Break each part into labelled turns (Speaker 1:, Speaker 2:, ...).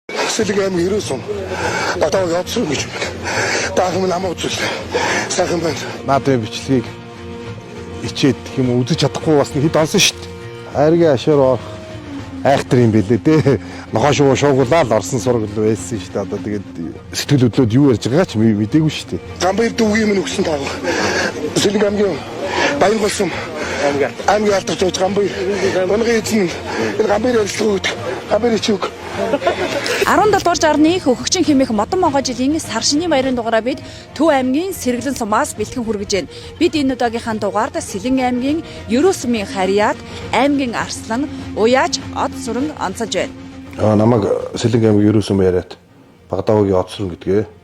Speaker 1: Сэлэг аймаг ерөөсөн одоо явцсан гэж байна. Даахын намаа үзүүлээ. Сайхан байна.
Speaker 2: Наадмын бичлэгийг ичээд гэх юм үзэж чадахгүй бас хэд онсон шүү дээ. Хайргийн ашаар орох айхтар юм бэлээ дээ. Нохоо шуугуулаад орсон сургал байсан шүү дээ. Одоо тэгээд сэтгэл хөдлөд юу ярьж байгаагаа ч мэдээгүй шүү дээ.
Speaker 1: Гамбайр дүүгийн минь өгсөн таав. Сэлэг аймгийн баян болсон аймгийн алдарч байж Гамбайр. Өнгийн эзэн энэ Гамбайр ярилцлагууд Гамбайр чиг
Speaker 3: 17 дугаар жарны хөгөгчин хэмээх модон Монгол жилийн сар шинийн баярын дугаараа бид Төв аймгийн Сэргэлэн сумаас бэлтгэн хүргэж байна. Бид энэ удаагийнхаа дугаард Сэлэн аймгийн Ерөө сумын Харьяат, аймгийн Арслан, Уяаж, Од сүрэн онцолж байна.
Speaker 2: Намайг Сэлэн аймгийн Ерөө сумын Харьяат Багдавгийн Од сүрэн гэдгээ.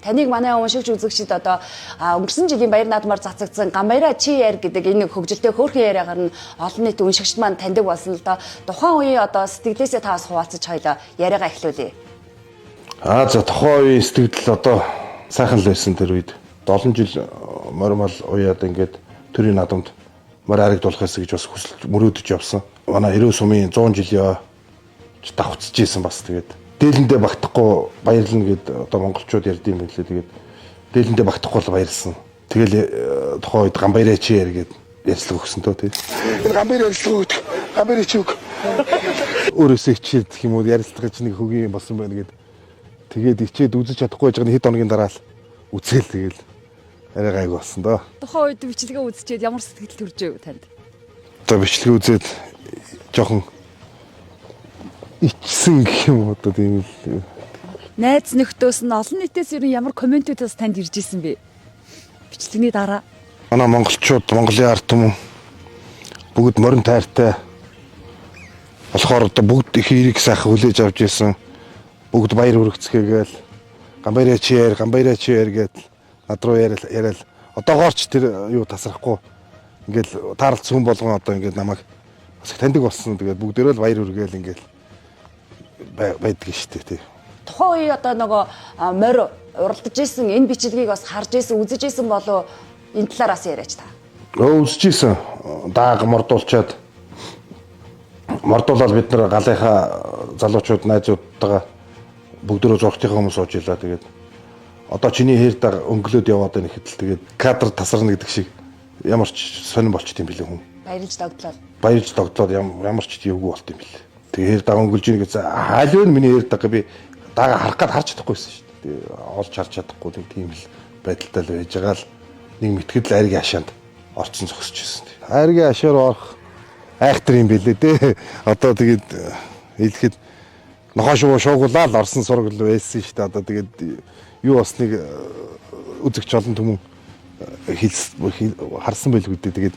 Speaker 3: Таныг манай уншигч үзэгчид одоо өнгөрсөн жилийн баяр наадмаар цацагдсан Гамбайраа чи яар гэдэг энэ хөгжилтэй хөөрхөн яриагаар нь олон нийт уншигчд маань таньдаг болсон л доо. Тухайн үеийн одоо сэтгэлээсээ та бас хуваалцаж хоёлоо яриагаа эхлүүлье.
Speaker 2: За тухайн үеийн сэтгэл одоо сайхан л байсан тэр үед 7 жил мормол уяад ингээд төрийн наадамд морь харагдуулахаас гэж бас хүсэлж мөрөөдөж явсан. Манай Ерөө сумын 100 жилийн давхцж ийсэн бас тэгээд дээлэндээ багтахгүй баярлна гэд одоо монголчууд ярьд юм билээ. Тэгээд дээлэндээ багтахгүй л баярлсан. Тэгэл тухайн үед Гамбайраа чи яар гэд ярьцлага өгсөн тоо тий.
Speaker 1: энэ Гамбайр ярилцлагууд Гамбайр чиг
Speaker 2: Өөрөөсөө хичээд гэх юм уу ярилцлагаж нэг хөгийн болсон байна гэд тэгээд ичээд үзэж чадахгүй байж байгаа хэд хоногийн дараа л үзэл тэгэл арай гайг болсон доо.
Speaker 3: Тухайн үед бичлэгээ үзчихэд ямар сэтгэл төрж байв танд?
Speaker 2: Одоо бичлэгээ үзээд жоохон ичсэн гэх юм одоо тийм л
Speaker 3: Найз нөхдөөс нь олон нийтээс ер нь ямар комментүүдээс танд ирж исэн бэ? Бичлэгний дараа
Speaker 2: манай монголчууд Монголын ард түмэн бүгд морин тайртай болохоор одоо бүгд их эрийг сайхан хүлээж авч ирсэн. Бүгд баяр хүргэцгээгээл Гамбайраа чи яар гэдэл над руу яриад одоогоорч тэр юу тасрахгүй ингээл таарлц хүн болгон одоо ингээд намайг бас их таньдаг болсон. Тэгээд бүгдээрээ л баяр хүргээл ингээл байдаг шүү дээ тий.
Speaker 3: тухайн үе одоо нөгөө морь уралдаж исэн энэ бичлэгийг бас харж исэн үзэж исэн болов энэ талаараас яриач та.
Speaker 2: Үзэж исэн дааг мордуулчаад мордуулаад бид нар галынхаа залуучууд найзуудтайгаа бүгдөө зургтынхаа хүмүүс сууж илаа. Тэгээд одоо чиний хэр даг өнгөлөөд яваад байна гэхэд тэгээд кадр тасарна гэдэг шиг ямар ч сонирн болчт юм билээ хүн. Баярлж догтлоод ямар ч юугүй болт юм билээ. Тэгээ хэр даг өнгөлж ийн гэсэн хаал вэ миний хэр даг би даага харах гад харж чадахгүйсэн шүү дээ. Олж харж чадахгүй тийм л байдалтай л байж байгаа л нэг мэтгэл айргийн хашаанд орцсон зогсож байсан. Айргийн хашаар орох айхтар юм бэлээ дээ. Одоо тэгээд хэлэхэд нохоо шуугуулаад орсон сургал байсан шүү дээ. Одоо тэгээд юу басныг үзэгч олон түмэн харсан байлгүй дээ. Тэгээд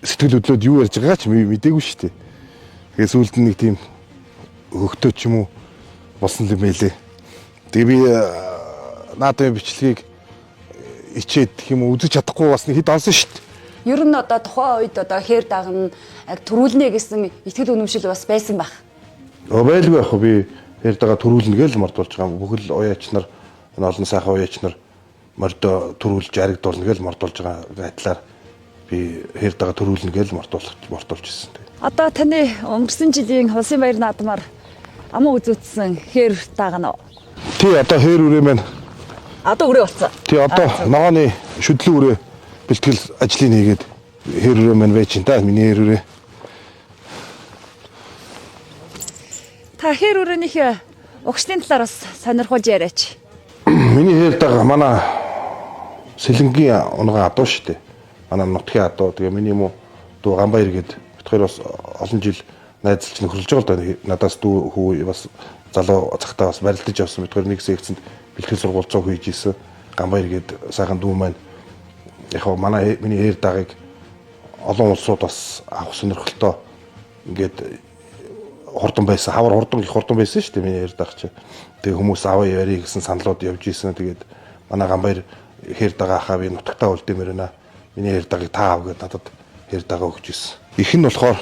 Speaker 2: сэтгэл хөдлөд юу ярьж байгаагаа ч мэдээгүй шүү дээ. Тэгээд сүүлд нэг тийм хөгтөө ч юм уу болсон юм байлээ. Тэгээ би наадмын бичлэгийг ичээд гэх юм уу үзэж чадахгүй бас хэд онсон шүү дээ.
Speaker 3: Ер нь одоо тухайн үед одоо хээр дагна яг төрүүлнэ гэсэн итгэл үнэмшил бас байсан байх.
Speaker 2: Байлгүй яг би хээр дагаа төрүүлнэ гэж мордуулж байгаа. Бүхэл уяач нар энэ олон сайхан уяач нар мордо төрүүлж аригдуулна гэж мордуулж байгаа байдлаар би хээр дагаа төрүүлнэ гэж мордуулж ирсэн.
Speaker 3: Одоо таны өнгөрсөн жилийн Улсын баяр наадмаар амуу үзүүлсэн хээр дагна уу?
Speaker 2: Тий одоо хээр үрээ маань
Speaker 3: Одоо өрөө болсон.
Speaker 2: Тий одоо ногооны шүдлэн үрээ бэлтгэл ажлыг хийгээд хээр үрээ маань байж та миний хээр үрээ.
Speaker 3: Та хээр өрөөнийх угшны талаар бас сонирхуулж яриач.
Speaker 2: Миний хээр дага манай Сэлэнгийн унган адуу шүү дээ. Манай нутгийн адуу. Тэгээ миний юм уу дуу Гамбайр гээд битгаар бас олон жил найзалж нөхөрлөж байгаа л да. Надаас дүү хүү бас залуу цагтаа бас барилдаж явсан. Битгаар нэг секцэнд бэлтгэл сургууль 100 хийж ийсэн. Гамбайр гээд сайхан дүү маань яг манай миний хээр дагыг олон улсууд бас авах сонирхолтой ингээд хурдан байсан. Хавар хурдан их хурдан байсан шүү дээ миний хээр даг чи. Тэгээ хүмүүс аваа яри гэсэн саналууд явж ийсэн. Тэгээд манай Гамбайр хээр дагаа хаа би нутагтаа үлдэмээр байна. Миний хээр дагыг та ав гэдээ надад хээр дагаа өгч ийсэн. Их нь болохоор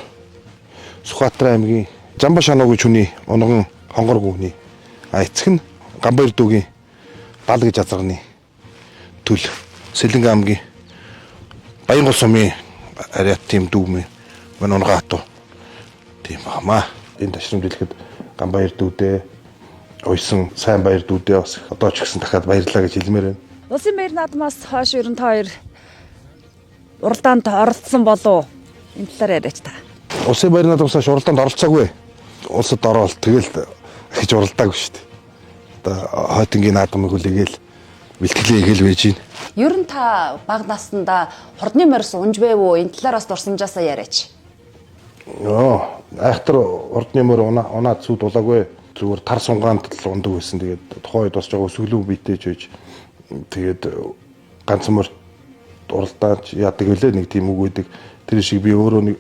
Speaker 2: Сүхбаатар аймгийн Жамба шануу гэж хүний унган хонгор гүний. Эцэг нь Гамбайр дүүгийн бал гэж азарганы төл Сэлэнг аймгийн Баянгол сумын Харьяат тийм дүү мэн унган хатуу тийм баамаа. Энэ ташрамд хэлэхэд Ганбаяр дүүдээ уйсан сайн баяр дүүдээ бас одоо ч гэсэн дахиад баярлалаа гэж хэлмээр байна.
Speaker 3: Улсын баяр наадмаас хойш ерөн та хоёр уралдаанд оролцсон болов энэ талаар яриач та.
Speaker 2: Улсын баяр наадмаас хойш уралдаанд оролцоогүй. Улсад ороод тэгэл гэж уралдаагүй шүү дээ. Одоо хойтонгийн наадмыг хүлээгээл бэлтгэлээ хийгээл байж байна.
Speaker 3: Ер нь та бага наснда хурдны морьс унж байв уу? Энэ талаар бас дурсамжаасаа яриач.
Speaker 2: Айхтар урдны морь унаад зүуд улаагүй. Зүгээр тар сунгаанд л ундаг байсан. Тэгээд тухайн үед бас жоо өсөглөө битээж байж тэгээд ганц морь уралдааж яадаг үлээ нэг тийм үг өгдөг. Тэр шиг би өөрөө нэг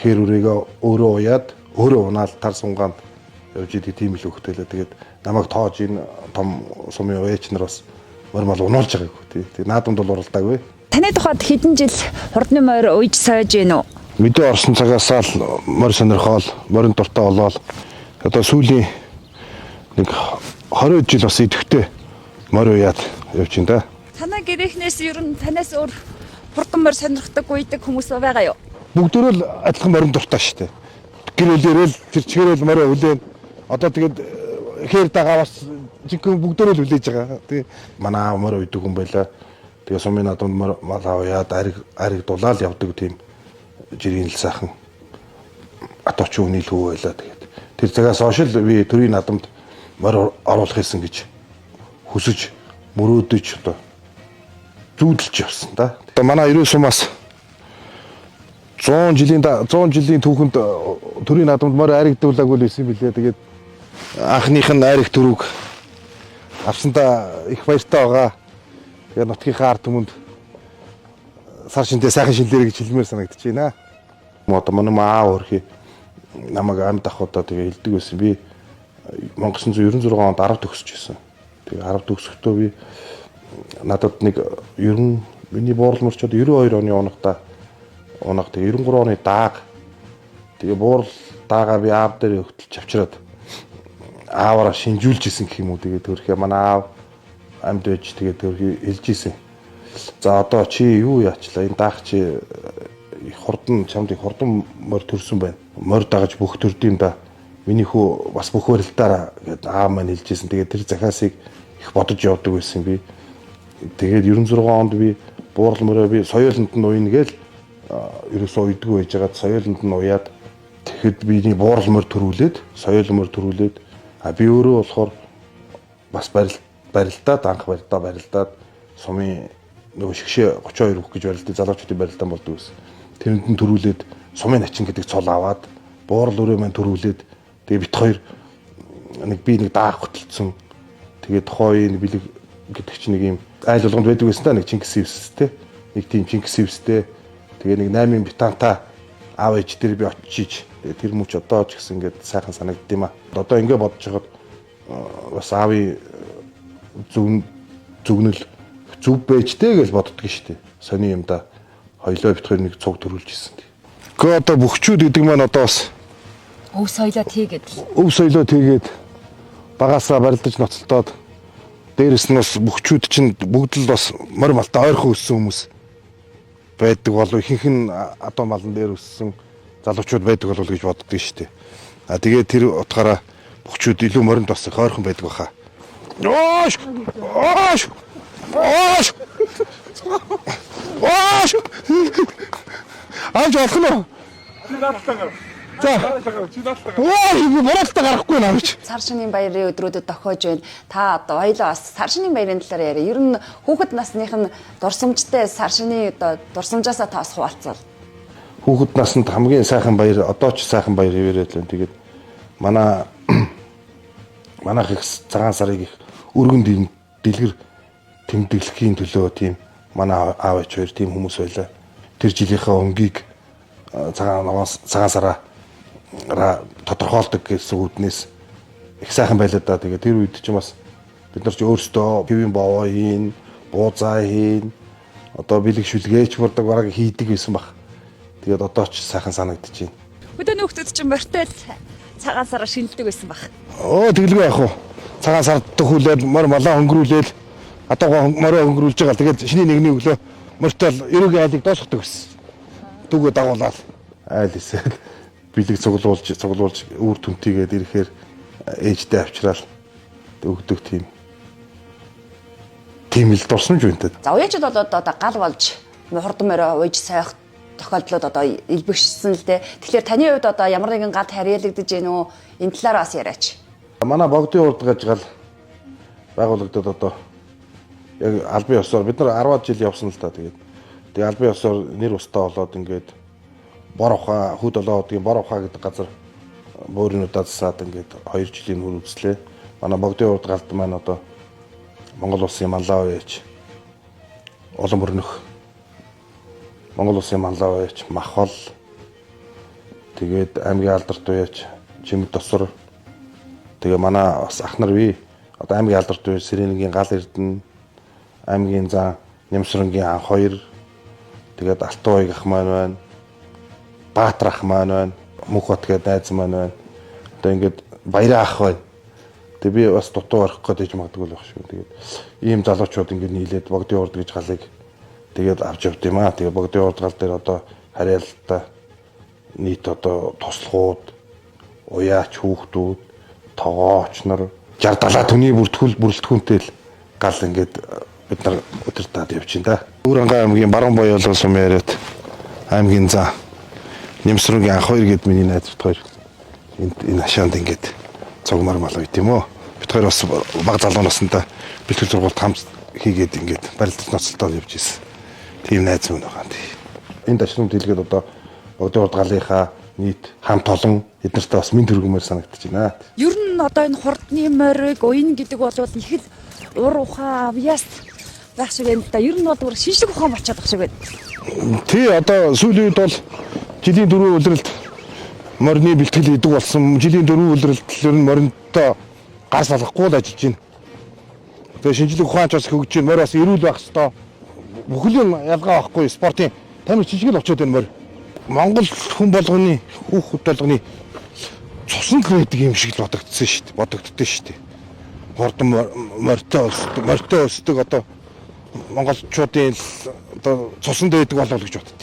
Speaker 2: хэр үрээгээ өөрөө уяад өөрөө унаал тар сунгаанд явж идэг тийм л хөвгтөлөө. Тэгээд намайг тоож энэ том сумын ууч нар бас морь мал унуулж байгаагүй тий. Тэгээд наадамд бол уралдаагүй.
Speaker 3: Таны тухайд хэдэн жил хурдны морь ууж сойж гин үү?
Speaker 2: Мэдээ орсон цагаасаа л морь сонирхоол, морин дуртай болоод одоо сүүлийн нэг 20 жил бас идэвхтэй морь уяад явж байна да.
Speaker 3: Танай гэрээхнээс ер нь танаас өөр хурдан морь сонирхдаг үйдэг хүмүүс байгаа юу?
Speaker 2: Бүгдөө л адилхан морин дуртай шүү дээ. Гэрэлээрэл тэр чигээрэл морь үлээн. Одоо тэгээд хээр дагаа бас жигэн бүгдөө л үлээж байгаа. Тэгээ манай аав морь үйдэг хүн байлаа. Тэгээ сумын надад мал аваад ариг дулаал явдаг тийм жирийн л сайхан аточ үний л хүү байлаа. Тэгээд тэр цагаас хойш л би төрийн надамд морь оруулах гэсэн гэж хүсэж мөрөөдөж одоо зүүдэлж явсан да. Одоо манай 90 сумаас 100 жилийн түүхэнд төрийн надамд морь аригдуулаагүй л байсан билээ. Тэгээд анхных нь ариг төрөг авсандаа их баяртай байгаа. Тэгээд нутгийнхаа ард түмэнд сар шиндээ сайхан шинлэрэ гэж хэлмээр санагдаж байна. Одоо манай аав өрхий намайг амьд ахудаа тэгээ хэлдэг байсан. Би 1996 онд 10 төгсөж байсан. Тэгээ 10 төгсөхдөө би надад нэг ер нь миний буурал мөрчөд 92 оны унах тэгээ 93 оны дааг тэгээ буурал даагаа би аав дээр өгтөлж авчираад ааваараа шинжүүлж исэн гэх юм уу. Тэгээ төрхөө манай аав амьд байж тэгээ төрхий хэлж исэн. За одоо чи юу яачлаа энэ даах чи чамд их хурдан морь төрсөн байна. Морь дагаж бүх төрдөйм да. Миний хүү бас бүх барилдаараа гэд аав маань хэлжсэн. Тэгээд тэр захаасыг их бодож явдаг байсан би. Тэгээд 96 онд би буурал морь би соёолонд нь уйна гээл ерөөсөө уйдгүй байж байгаад соёолонд нь уяад тэгэхэд биний буурал морь төрүүлээд соёол морь төрүүлээд би өөрөө болохоор бас барилдаад анх барилдаад сумын нөгөө шгшээ 32 бүх гэж барилдаа залуучуудын барилдаан болдог байсан. Тэрэнд нь төрүүлээд сумын начин гэдэг цол аваад буурал өрөө маань төрүүлээд тэгээ бит хоёр би нэг даах хөтөлцсөн. Тэгээ тухайн бэлэг гэдэг чинь нэг юм айл болгонд байдаг байсан да нэг Чингис Сивстэй. Нэг тийм Чингис Сивстэй. Тэгээ нэг 8 битанта аав ээж дээр би очиж тэр мөч одоо ч гэсэн ингээд сайхан санагдд юм а. Одоо ингэ бодож байгаад бас аавын зүгнэл зүв бэжтэй гэж боддөг шүү дээ. Сони юм да. Хоёлоо бит хоёр нэг цуг төрүүлж ирсэн. Гэхдээ одоо бөхчүүд гэдэг маань одоо бас
Speaker 3: Өв соёлоо
Speaker 2: тэгээд багасаа барилдаж ноцолдоод дээрэс нь бас бөхчүүд чинь бүгд л бас морь малтай ойрхон өссөн хүмүүс байдаг болов ихэнх нь одоо малан дээр өссөн залуучууд байдаг болов гэж боддог шүү дээ. Тэгээд тэр утгаараа бөхчүүд илүү моринд бас их ойрхон байдаг баха. Ааж олох нь. За. Моролтой гарахгүй наач.
Speaker 3: Сар шинийн баярын өдрүүдэд тохиож байна. Та одоо хоёлоо бас сар шинийн баярын талаар яриа. Ер нь хүүхэд насных нь дурсамжтай сар шинийн одоо дурсамжаасаа та бас хуваалцвал.
Speaker 2: Хүүхэд наснд хамгийн сайхан баяр одоо ч сайхан баяр хэвээрээд л. Тэгээд манайх их цагаан сарыг их өргөн дэлгэр тэмдэглэхийн төлөө тийм манай аав ээж хоёр тийм хүмүүс байлаа. Тэр жилийнхаа өнгийг цагаан сараа тодорхойлдог гэсэн үднээс их сайхан байлаа да. Тэгээ тэр үед чинь бас бид нар ч өөрсдөө хэвийн бовоо хийн, буузаа хийн, одоо бэлэг шүлгээч бүрдэг бараг хийдэг байсан баг. Тэгээд одоо ч сайхан санагдаж байна.
Speaker 3: Хөдөө нөхдөд чинь морьтой цагаан сараа шинэлдэг байсан баг.
Speaker 2: Тэглгүй яах вэ? Цагаан сард төхүүлээд морь малаа хөнгөрүүлээд одоо морь хөнгөрүүлж байгаа. Тэгээд шиний нэгний өглөө морьтой ерөөгийн айлыг доосгодог байсан. Түгөө дагуулаад айл хийсэл бэлэг цуглуулж үр түнтийгээд ирэхээр ээжтэй авчраал өгдөг тийм л дурсамж үнтэй.
Speaker 3: За уяачид бол одоо гал болж хурдан морой ууж сайх тохиолдлууд одоо илбэгшсэн л дээ. Тэгэхээр таны хувьд одоо ямар нэгэн гал харьяалагдаж гин үү? Энэ талаар бас яриач.
Speaker 2: Манай богдын урд гаж гал байгуулагдаад одоо яг албан ёсоор бид нар 10-аад жил явсан л та. Тэгээд албан ёсоор нэр устаа болоод ингээд бор ухаа хөд олоодгийн бор ухаа гэдэг газар бууринуудаа засаад ингээд 2 жилийн өмнө үзлээ. Манай богдын урд галд маань одоо Монгол улсын манлаа ууяач, улам өрнөх Монгол улсын манлаа ууяач, махол тэгээд аймгийн алдарт ууяач, Жимэг Досор тэгээ манай бас ах нар бий. Одоо аймгийн алдарт ууяач Сэрэнгийн гал эрдэнэ, аймгийн зан Нямсрангийн ан 2 тэгээд Алтан ууяг ах маань байна. Баатар ах маань байна. Мөнхбат гэдэг найз маань байна. Одоо ингээд Баяраа ах байна. Тэгээ би бас дутуу орох гэж магадгүй л байх шүү. Тэгээд ийм залуучууд ингээд нийлээд богдын урд гэж галыг тэгээд авч явд юм аа. Тэгээ богдын урд гал дээр одоо харьяалалтай нийт одоо туслахууд, уяач хүүхдүүд, тогооч нар 60-70 түний бүрэлдэхүүнтэй л гал ингээд бид нар удирдаад явж байна да. Өвөрангай аймгийн баруун боёолгон сум яриад аймгийн зан Нямсрангийн ан 2 гэд миний найз бит хоёр энэ хашаанд ингээд цогмар мал үйт юм уу. Бид хоёр бас баг залуу наснда бэлтгэл сургалт хамт хийгээд ингээд барилдаж ноцолтоод явж ирсэн. Тийм найз мөн байгаа. Энэ дашрамд хэлгээд одоо богдын урд галынхаа нийт хамт олон эднэртээ бас мэд төргөмөр санагдаж байна.
Speaker 3: Ер нь одоо энэ хурдны морийг уян гэдэг бол их л ур ухаан авьяас байх шиг байна да. Ер нь бол өөр шинжлэх ухаан болчиход байх шиг байна.
Speaker 2: Тий одоо сүүлийн үед бол жилийн 4 улиралд морины бэлтгэл хийдэг болсон. Жилийн 4 улиралд ер нь моринтой гар салгахгүй л ажиллаж байна. Тэгээ шинжлэх ухаанч бас хөгжиж байна. Морь бас эрүүл байх ёстой. Бүхлийн ялгаа байхгүй спортын тамир жижиг л очиод байна морь. Монгол хүн болгоны хүүхэд болгоны цусан грэдэг юм шиг л бодогдсон шүү дээ. Бодогддөө шүү дээ. Хурдан морьтой өсдөг одоо монголчуудын одоо цусан дээдэг болов гэж боддог.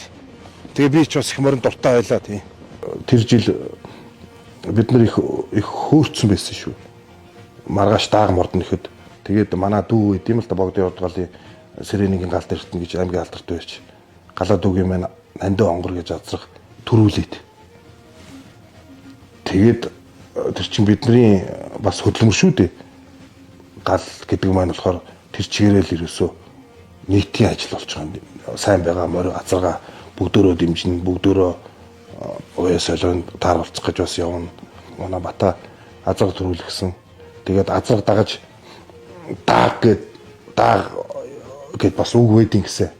Speaker 2: Тэгээ би ч бас их морин дуртай байлаа тийм. Тэр жил бид нар их хөөрцөн байсан шүү. Маргааш дааг мордон ихэд тэгээд манай дүү үед юм л да богдын урд галын Сэрэнгийн галд эртэн гэж аймгийн алдарт байж галаа дүүгийн маань андаа онгор гэж азрах төрүүлээд. Тэгээд тэр чин бидний бас хөдөлмөр шүү дээ. Гал гэдэг маань болохоор тэр чигээрэл ерөөсөө нийтийн ажил болж байгаа. Сайн байгаа морь азарга бүгдөө дэмжин бүгдөө уяа солион тааруулах гэж бас явна. Манай бата азар төрүүлгсэн. Тэгээд азар дагаж дааг гэд бас үг байдин гэсэн.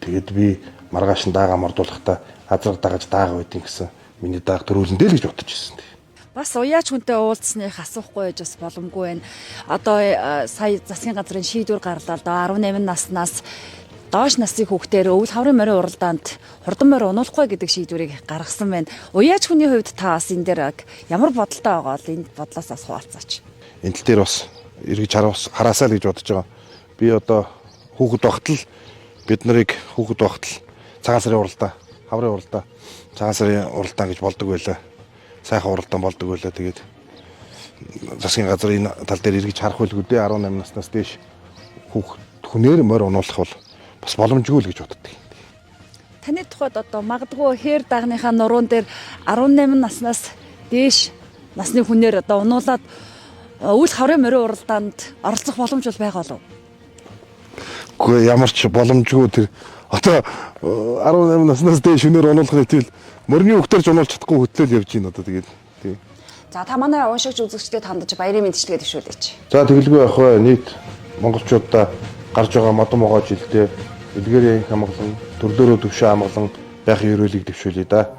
Speaker 2: Тэгээд би маргааш нь даагаа мордуулахдаа азар дагаж дааг байдин гэсэн. Миний дааг төрүүлэн дээ л гэж бодож ирсэн.
Speaker 3: Бас уяач хүнтэй уулзсных асуухгүй байж бас боломгүй байна. Одоо сая засгийн газрын шийдвэр гарлаа л да 18 наснаас доош насны хүүхдээр өвөл хаврын морин уралдаанд хурдан морь унуулахгүй гэдэг шийдвэрийг гаргасан байна. Уяач хүний хувьд та бас энэ дээр ямар бодолтой байгаа бол энэ бодлоос бас хуваалцаач.
Speaker 2: Энэ тал дээр бас эргэж хараасаа л гэж бодож байгаа. Би одоо хүүхэд багтал бид нарыг хүүхэд багтал цагаан сарын уралдаа, хаврын уралдаа, цагаан сарын уралдаа гэж болдог байлаа. Сайхан уралдаан болдог байлаа. Тэгээд засгийн газар энэ тал дээр эргэж харах байлгүй дээ 18 наснаас дээш хүнээр морь унуулах бол бас боломжгүй л гэж боддог.
Speaker 3: Таны тухайд одоо магадгүй хээр дагныхаа нуруунд дээр 18 наснаас дээш насны хүнээр одоо унуулад өвөл хаврын морин уралдаанд оролцох боломж бол байгаа болов уу?
Speaker 2: Гэхдээ ямар ч боломжгүй тэр одоо 18 наснаас дээш хүнээр унуулах хэвэл морины хөвгтөрж унуулж чадахгүй хөтлөл явж гин одоо тэгээд тий.
Speaker 3: За та манай уншигч үзэгчдэд хандаж баярын мэдчилгээ төшөөлөөч.
Speaker 2: За тэгэлгүй явах бай нийт монголчуудаа гарч байгаа модон могоо жилдээ эдгээрийн хамглан төрлөөрөө төвшөө хамглан яах ерөөлийг дэвшүүлье да.